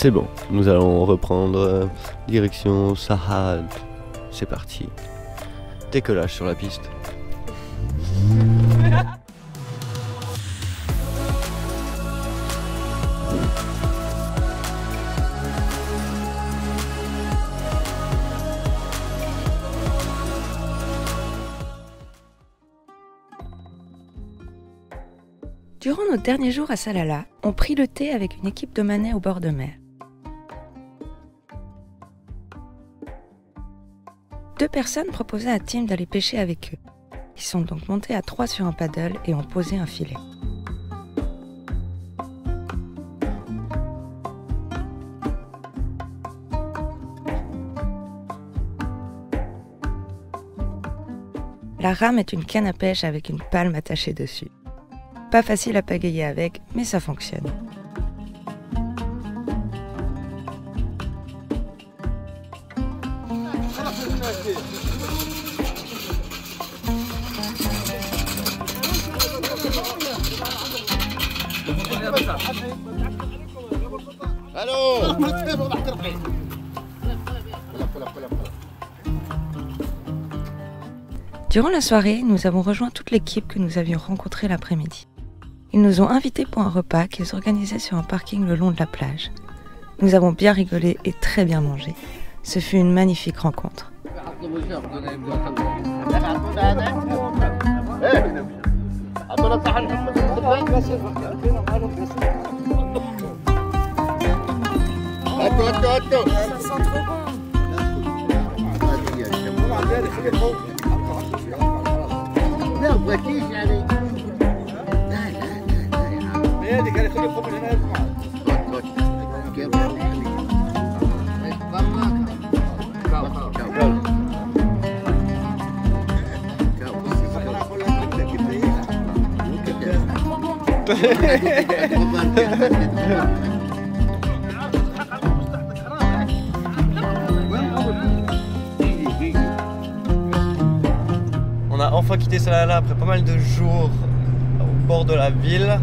C'est bon, nous allons reprendre direction Sahad. C'est parti. Décollage sur la piste. Durant nos derniers jours à Salalah, on prit le thé avec une équipe d'Omanais au bord de mer. 2 personnes proposaient à Tim d'aller pêcher avec eux. Ils sont donc montés à 3 sur un paddle et ont posé un filet. La rame est une canne à pêche avec une palme attachée dessus. Pas facile à pagayer avec, mais ça fonctionne. Durant la soirée, nous avons rejoint toute l'équipe que nous avions rencontrée l'après-midi. Ils nous ont invités pour un repas qu'ils organisaient sur un parking le long de la plage. Nous avons bien rigolé et très bien mangé. Ce fut une magnifique rencontre. Ça sent trop bon. On a enfin quitté Salalah après pas mal de jours au bord de la ville.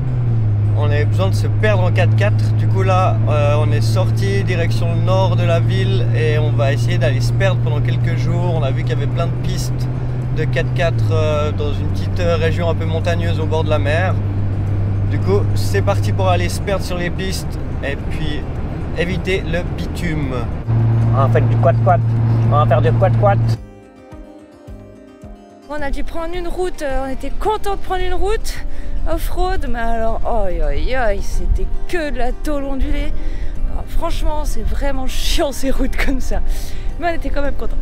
On avait besoin de se perdre en 4x4. Du coup là, on est sorti direction le nord de la ville et on va essayer d'aller se perdre pendant quelques jours. On a vu qu'il y avait plein de pistes de 4x4 dans une petite région un peu montagneuse au bord de la mer. Du coup, c'est parti pour aller se perdre sur les pistes et puis éviter le bitume. On va faire du quad-quad. On va faire du quad-quad. On a dû prendre une route, on était content de prendre une route off-road, mais alors, c'était que de la tôle ondulée. Alors, franchement, c'est vraiment chiant ces routes comme ça. Mais on était quand même contents.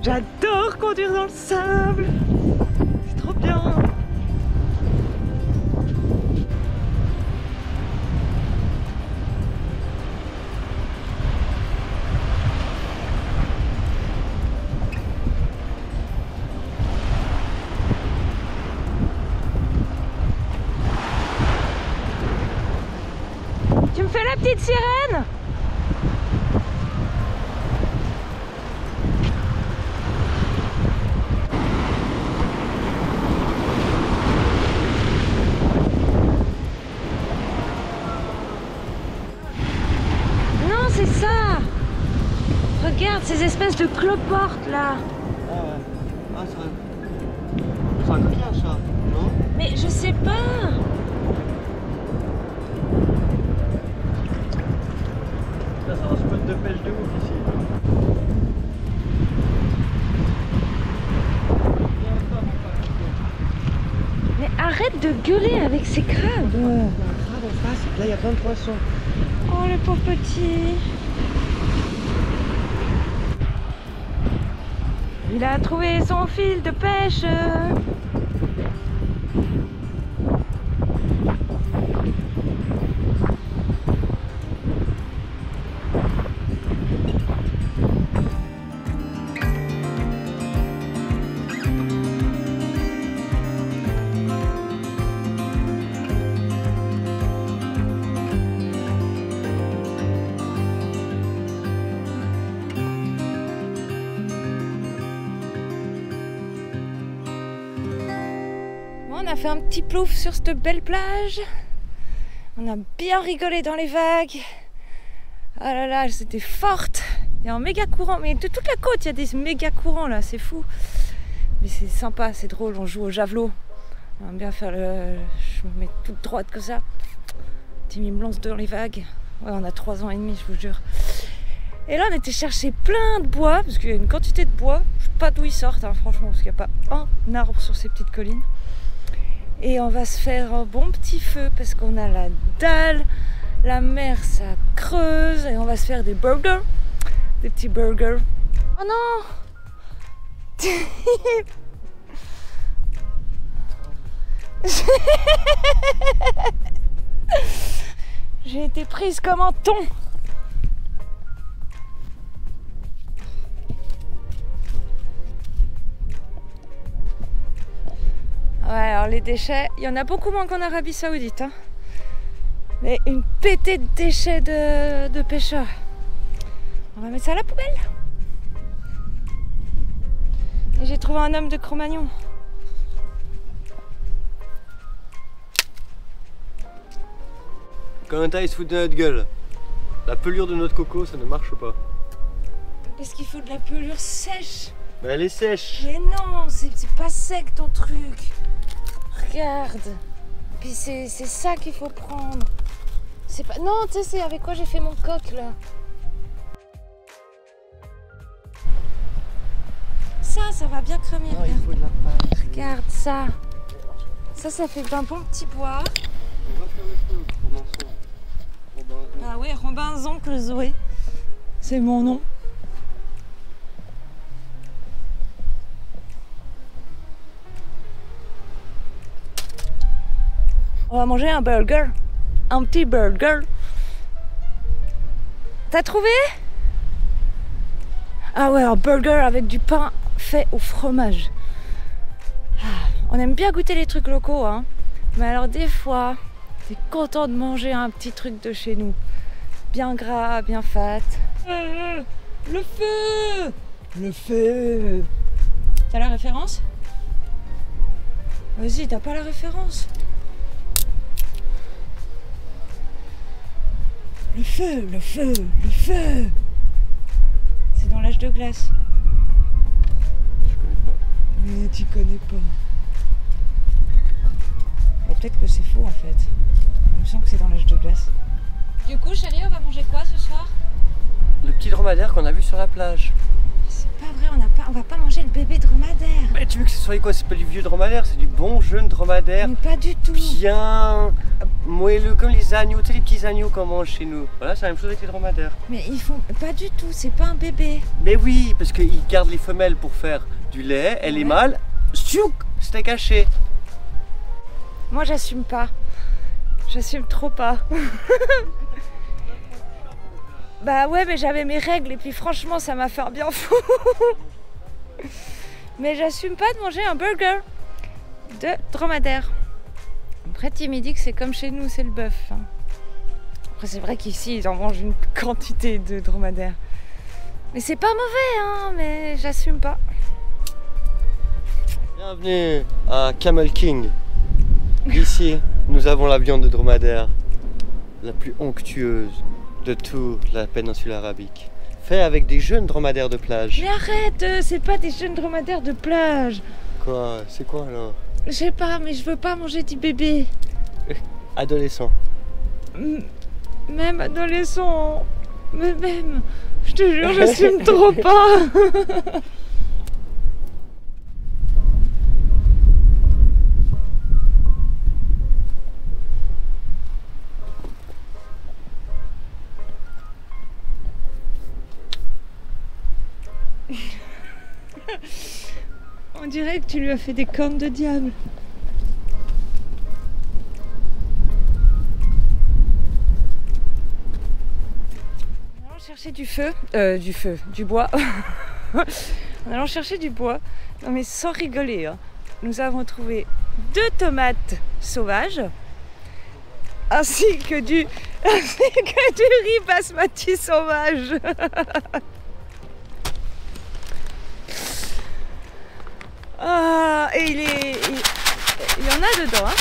J'adore conduire dans le sable. C'est trop bien. Tu me fais la petite sirène? Non, c'est ça. Regarde ces espèces de cloportes là. Ah, c'est un coquillage ça, non? Mais je sais pas. Là, c'est un spot de pêche de ouf ici. Mais arrête de gueuler avec ces crabes. Il y a un crabe en face, là il y a plein de poissons. Oh le pauvre petit. Il a trouvé son fil de pêche. On a fait un petit plouf sur cette belle plage. On a bien rigolé dans les vagues. Ah là là, c'était forte. Il y a un méga courant, mais de toute la côte, il y a des méga courants là, c'est fou. Mais c'est sympa, c'est drôle, on joue au javelot. On aime bien faire le... Je me mets toute droite comme ça. Timmy me lance dans les vagues. Ouais, on a 3 ans et demi, je vous jure. Et là, on était chercher plein de bois, parce qu'il y a une quantité de bois. Je sais pas d'où ils sortent, hein, franchement, parce qu'il n'y a pas un arbre sur ces petites collines. Et on va se faire un bon petit feu, parce qu'on a la dalle, la mer, ça creuse, et on va se faire des burgers. Des petits burgers. Oh non! J'ai été prise comme un thon. Ouais, alors les déchets, il y en a beaucoup moins qu'en Arabie Saoudite, hein. Mais une pétée de déchets de pêcheurs. On va mettre ça à la poubelle. Et j'ai trouvé un homme de Cro-Magnon. Colanta, il se fout de notre gueule. La pelure de notre coco, ça ne marche pas. Parce qu'il faut de la pelure sèche. Mais elle est sèche. Mais non, c'est pas sec ton truc. Regarde. Puis c'est ça qu'il faut prendre. C'est pas... Non, tu sais, c'est avec quoi j'ai fait mon coq là. Ça va bien cramer. Non, il faut de la pâte. Regarde ça. Ça fait d'un bon petit bois. On va faire le feu, Robinson. Ah oui, Robinson Crusoe. C'est mon nom. On va manger un burger. Un petit burger. T'as trouvé? Ah ouais, un burger avec du pain fait au fromage. Ah, on aime bien goûter les trucs locaux, hein. Mais alors des fois, t'es content de manger un petit truc de chez nous. Bien gras, bien fat. Le feu! Le feu! T'as la référence? Vas-y, t'as pas la référence? Le feu, le feu, le feu! C'est dans l'âge de glace. Je connais pas. Mais tu connais pas. Bon, peut-être que c'est faux en fait. Il me semble que c'est dans l'âge de glace. Du coup, chérie, on va manger quoi ce soir? Le petit dromadaire qu'on a vu sur la plage. C'est pas vrai, on va pas manger le bébé dromadaire. Mais tu veux que ce soit quoi? C'est pas du vieux dromadaire, c'est du bon jeune dromadaire. Mais pas du tout. Bien moelleux, comme les agneaux, tu sais les petits agneaux qu'on mange chez nous. Voilà, c'est la même chose avec les dromadaires. Mais ils font pas du tout, c'est pas un bébé. Mais oui, parce qu'ils gardent les femelles pour faire du lait, et les mâles, siouk, steak haché. Moi j'assume pas. J'assume trop pas. Bah ouais, mais j'avais mes règles et puis franchement ça m'a fait un bien fou. Mais j'assume pas de manger un burger de dromadaire. Après Timmy dit que c'est comme chez nous, c'est le bœuf. Hein. Après c'est vrai qu'ici ils en mangent une quantité de dromadaire. Mais c'est pas mauvais, hein, mais j'assume pas. Bienvenue à Camel King. Ici, nous avons la viande de dromadaire la plus onctueuse de toute la péninsule arabique. Fait avec des jeunes dromadaires de plage. Mais arrête, c'est pas des jeunes dromadaires de plage. Quoi? C'est quoi alors? Je sais pas, mais je veux pas manger du bébé. Adolescent. Même adolescent. Mais même, je te jure, j'assume trop pas. On dirait que tu lui as fait des cornes de diable. En allant chercher du bois. En allant chercher du bois, non mais sans rigoler, hein, nous avons trouvé 2 tomates sauvages ainsi que du riz basmati sauvage. Ah, et il y en a dedans, hein.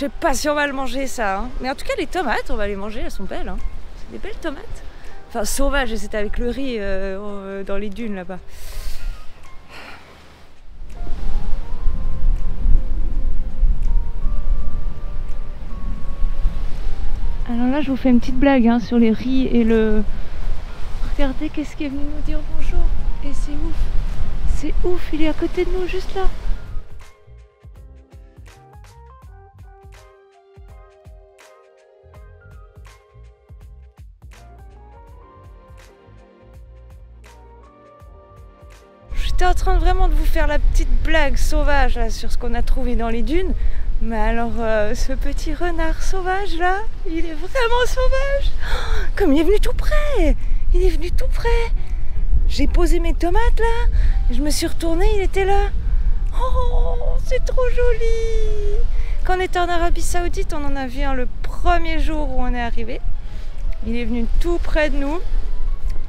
sais pas si on va le manger ça, hein. Mais en tout cas les tomates, on va les manger, elles sont belles, hein. C'est des belles tomates. Enfin sauvages, c'était avec le riz dans les dunes là-bas. Alors là je vous fais une petite blague hein, sur les riz et le... Regardez qu'est-ce qui est venu nous dire bonjour. Et c'est ouf. C'est ouf, il est à côté de nous juste là. J'étais en train vraiment de vous faire la petite blague sauvage là, sur ce qu'on a trouvé dans les dunes. Mais alors ce petit renard sauvage là, il est vraiment sauvage. Oh, comme il est venu tout près. Il est venu tout près. J'ai posé mes tomates là, je me suis retournée, il était là. Oh, c'est trop joli. Quand on était en Arabie Saoudite, on en a vu un le premier jour où on est arrivé. Il est venu tout près de nous.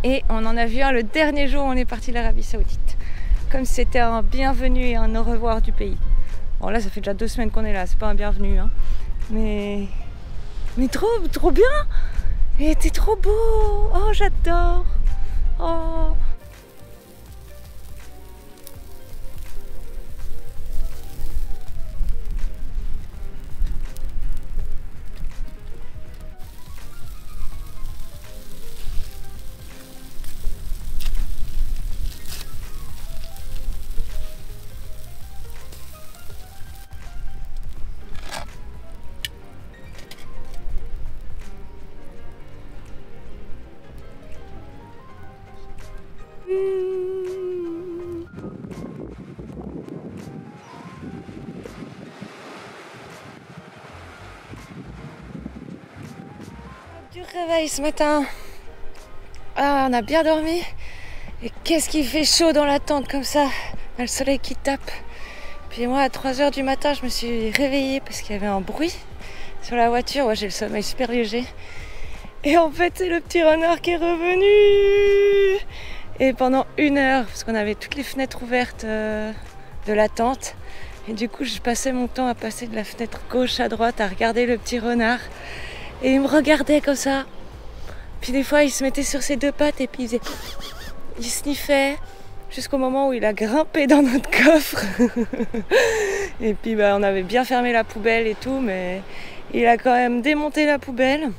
Et on en a vu un le dernier jour où on est parti de l'Arabie Saoudite. Comme si c'était un bienvenu et un au revoir du pays. Bon là, ça fait déjà 2 semaines qu'on est là, c'est pas un bienvenu. Hein. Mais trop bien. Il était trop beau. Oh, j'adore. Oh. Du réveil ce matin. Ah, on a bien dormi. Et qu'est-ce qui fait chaud dans la tente comme ça. Il y a le soleil qui tape. Puis moi à 3h du matin je me suis réveillée parce qu'il y avait un bruit sur la voiture. Ouais, j'ai le sommeil super léger. Et en fait c'est le petit renard qui est revenu. Et pendant 1 heure, parce qu'on avait toutes les fenêtres ouvertes de la tente. Et du coup je passais mon temps à passer de la fenêtre gauche à droite à regarder le petit renard. Et il me regardait comme ça. Puis des fois il se mettait sur ses 2 pattes et puis il sniffait. Jusqu'au moment où il a grimpé dans notre coffre. Et puis on avait bien fermé la poubelle et tout, mais il a quand même démonté la poubelle.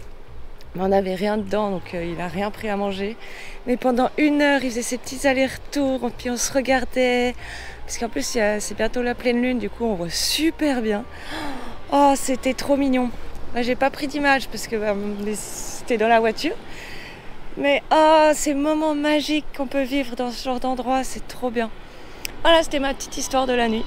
Mais on n'avait rien dedans, donc il n'a rien pris à manger. Mais pendant 1 heure, il faisait ses petits allers-retours, puis on se regardait. Parce qu'en plus, c'est bientôt la pleine lune, du coup on voit super bien. Oh, c'était trop mignon. J'ai pas pris d'image parce que c'était dans la voiture. Mais oh, ces moments magiques qu'on peut vivre dans ce genre d'endroit, c'est trop bien. Voilà, c'était ma petite histoire de la nuit.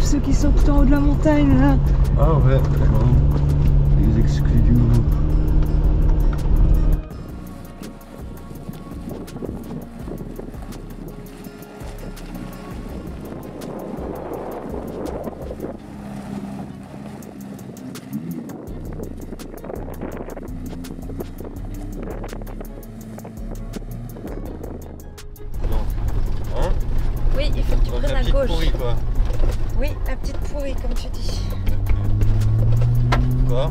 ouf ceux qui sont tout en haut de la montagne là. Ah ouais, les exclus du groupe. Oui, il faut que tu prennes à gauche. Pourrie, quoi. Oui, la petite pourrie comme tu dis. Quoi?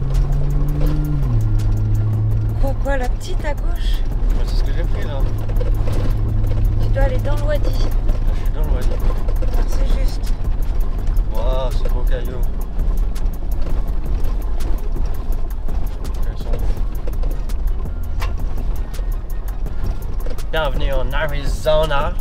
Quoi, la petite à gauche? Ouais, c'est ce que j'ai pris là. Tu dois aller dans le wadi. Là, je suis dans le wadi. Alors, c'est juste. Waouh, c'est beau caillou. Ils sont ouf. Bienvenue en Arizona.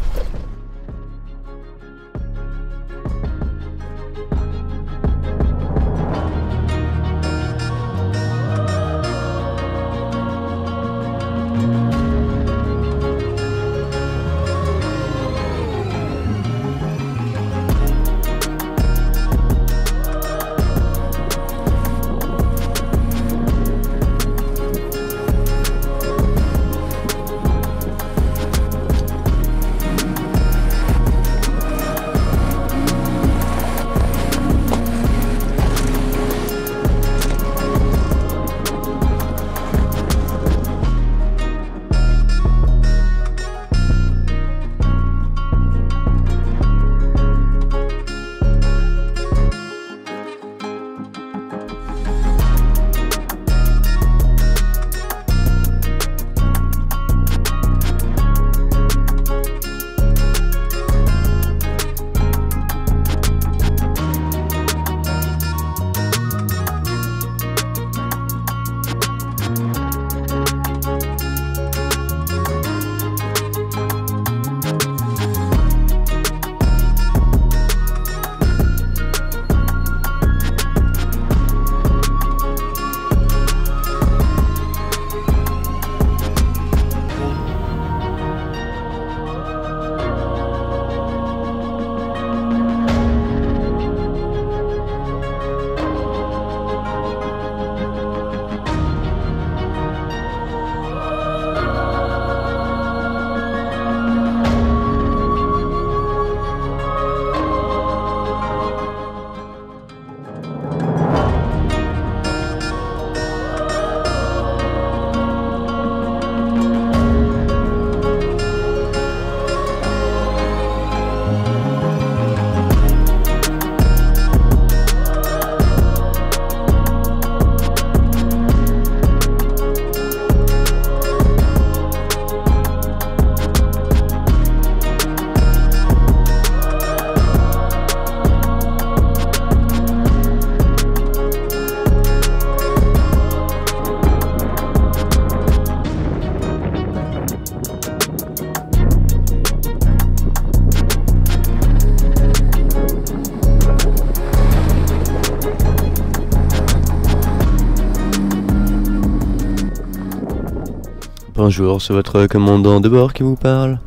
Bonjour, c'est votre commandant de bord qui vous parle.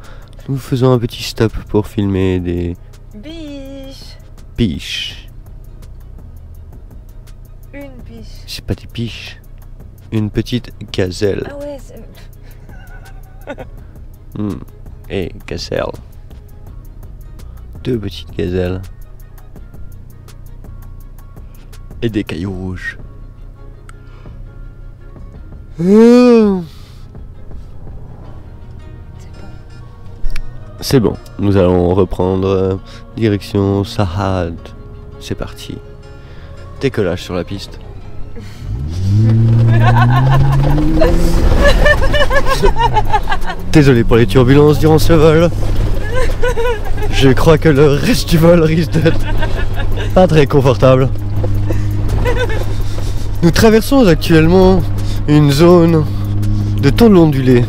Nous faisons un petit stop pour filmer des Biche. biches. Une biche. C'est pas des biches. Une petite gazelle. Ah ouais, c'est... Et gazelle. Deux petites gazelles. Et des cailloux rouges. C'est bon, nous allons reprendre direction Sahad. C'est parti. Décollage sur la piste. Désolé pour les turbulences durant ce vol. Je crois que le reste du vol risque d'être pas très confortable. Nous traversons actuellement une zone de tôle ondulée.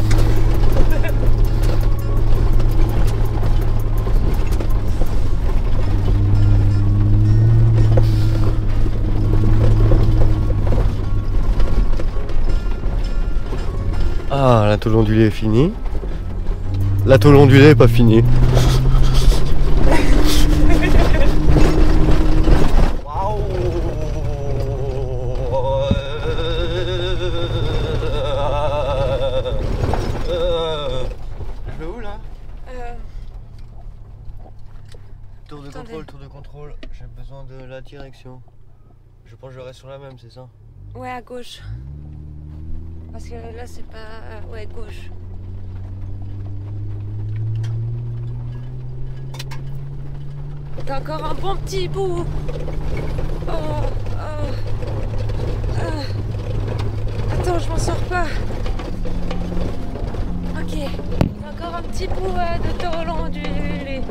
Ah, la tôle ondulée est finie. La tôle ondulée est pas finie. contrôle, j'ai besoin de la direction. Je pense que je reste sur la même, c'est ça? Ouais, à gauche. Parce que là, c'est pas... Ouais, gauche. T'as encore un bon petit bout. Attends, je m'en sors pas. Ok. T'as encore un petit bout de temps au long du lait.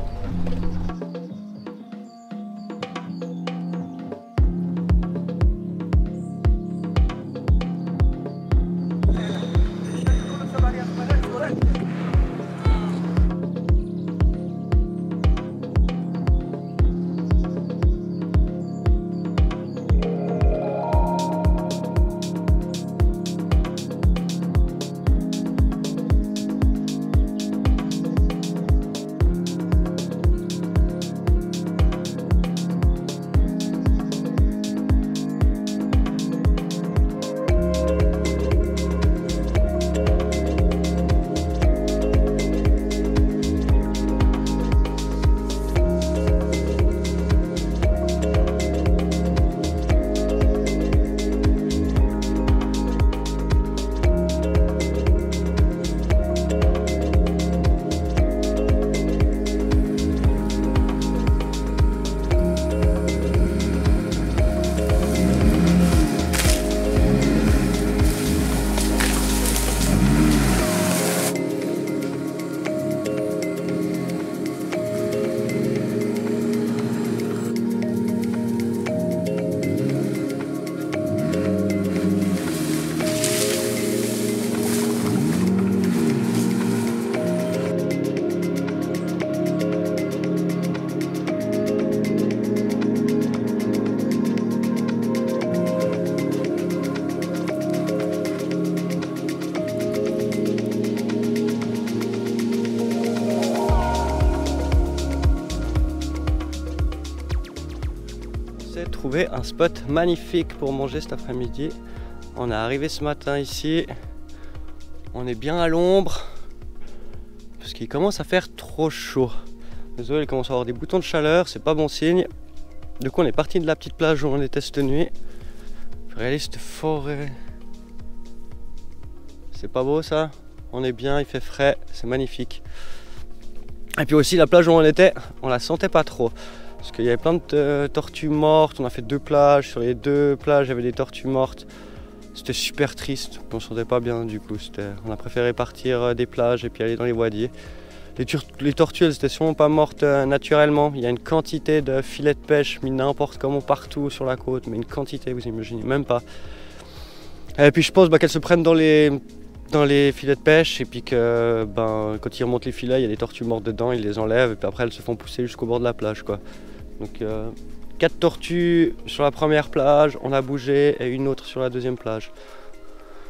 Trouvé un spot magnifique pour manger cet après-midi. On est arrivé ce matin ici, on est bien à l'ombre parce qu'il commence à faire trop chaud. Désolé, il commence à avoir des boutons de chaleur, c'est pas bon signe. Du coup on est parti de la petite plage où on était cette nuit. Regardez cette forêt, c'est pas beau ça? On est bien, il fait frais, c'est magnifique. Et puis aussi la plage où on était, on la sentait pas trop. Parce qu'il y avait plein de tortues mortes, on a fait 2 plages, sur les 2 plages il y avait des tortues mortes. C'était super triste, on ne se sentait pas bien du coup, on a préféré partir des plages et puis aller dans les wadies. Les tortues elles étaient sûrement pas mortes naturellement, il y a une quantité de filets de pêche mis n'importe comment partout sur la côte, mais une quantité vous imaginez même pas. Et puis je pense qu'elles se prennent dans les filets de pêche et puis que quand ils remontent les filets, il y a des tortues mortes dedans, ils les enlèvent et puis après elles se font pousser jusqu'au bord de la plage quoi. Donc 4 tortues sur la première plage, on a bougé, et une autre sur la deuxième plage.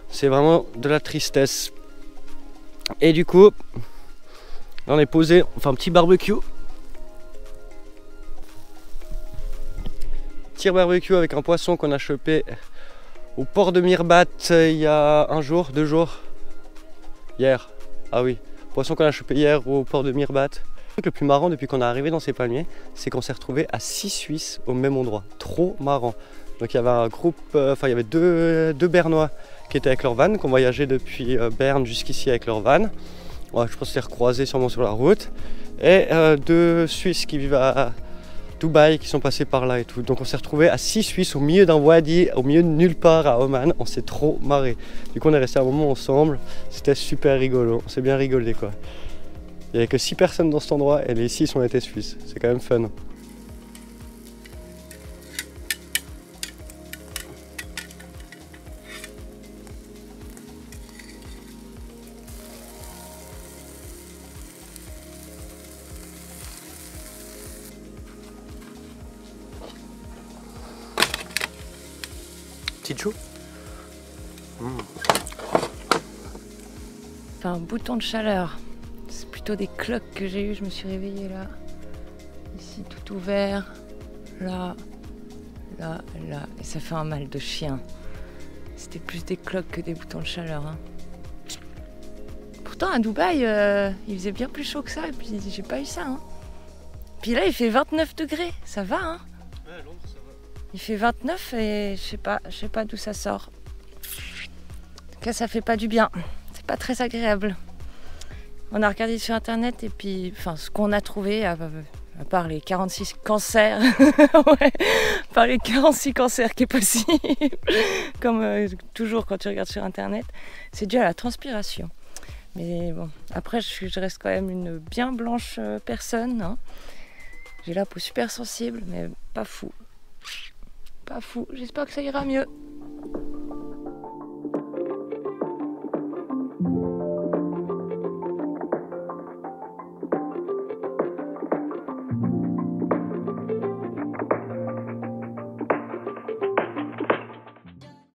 C'est vraiment de la tristesse. Et du coup, là on est posé, on fait un petit barbecue. Petit barbecue avec un poisson qu'on a chopé au port de Mirbat il y a 1 jour, 2 jours. Hier, ah oui, poisson qu'on a chopé hier au port de Mirbat. Le plus marrant depuis qu'on est arrivé dans ces palmiers, c'est qu'on s'est retrouvé à 6 Suisses au même endroit. Trop marrant. Donc il y avait un groupe, il y avait deux Bernois qui étaient avec leur van, qui ont voyagé depuis Berne jusqu'ici avec leur van. Ouais, je pense qu'ils s'est recroisés sûrement sur la route. Et 2 Suisses qui vivent à Dubaï, qui sont passés par là et tout. Donc on s'est retrouvé à 6 Suisses au milieu d'un wadi, au milieu de nulle part à Oman. On s'est trop marré. Du coup on est resté un moment ensemble. C'était super rigolo. On s'est bien rigolé quoi. Il n'y avait que 6 personnes dans cet endroit et les 6 ont été suisses. C'est quand même fun. Petit chou. Fait un bouton de chaleur. C'est plutôt des cloques que j'ai eu. Je me suis réveillée là. Ici tout ouvert. Là. Là. Là. Et ça fait un mal de chien. C'était plus des cloques que des boutons de chaleur. Hein. Pourtant à Dubaï, il faisait bien plus chaud que ça. Et puis j'ai pas eu ça. Hein. Puis là, il fait 29 degrés, ça va, hein? Ouais, Londres, ça va. Il fait 29 et je sais pas d'où ça sort. En tout cas, ça fait pas du bien. C'est pas très agréable. On a regardé sur internet et puis, enfin, ce qu'on a trouvé, à part les 46 cancers, ouais, à part les 46 cancers qui est possible, comme toujours quand tu regardes sur internet, c'est dû à la transpiration. Mais bon, après, je reste quand même une bien blanche personne, hein. J'ai la peau super sensible, mais pas fou. Pas fou. J'espère que ça ira mieux.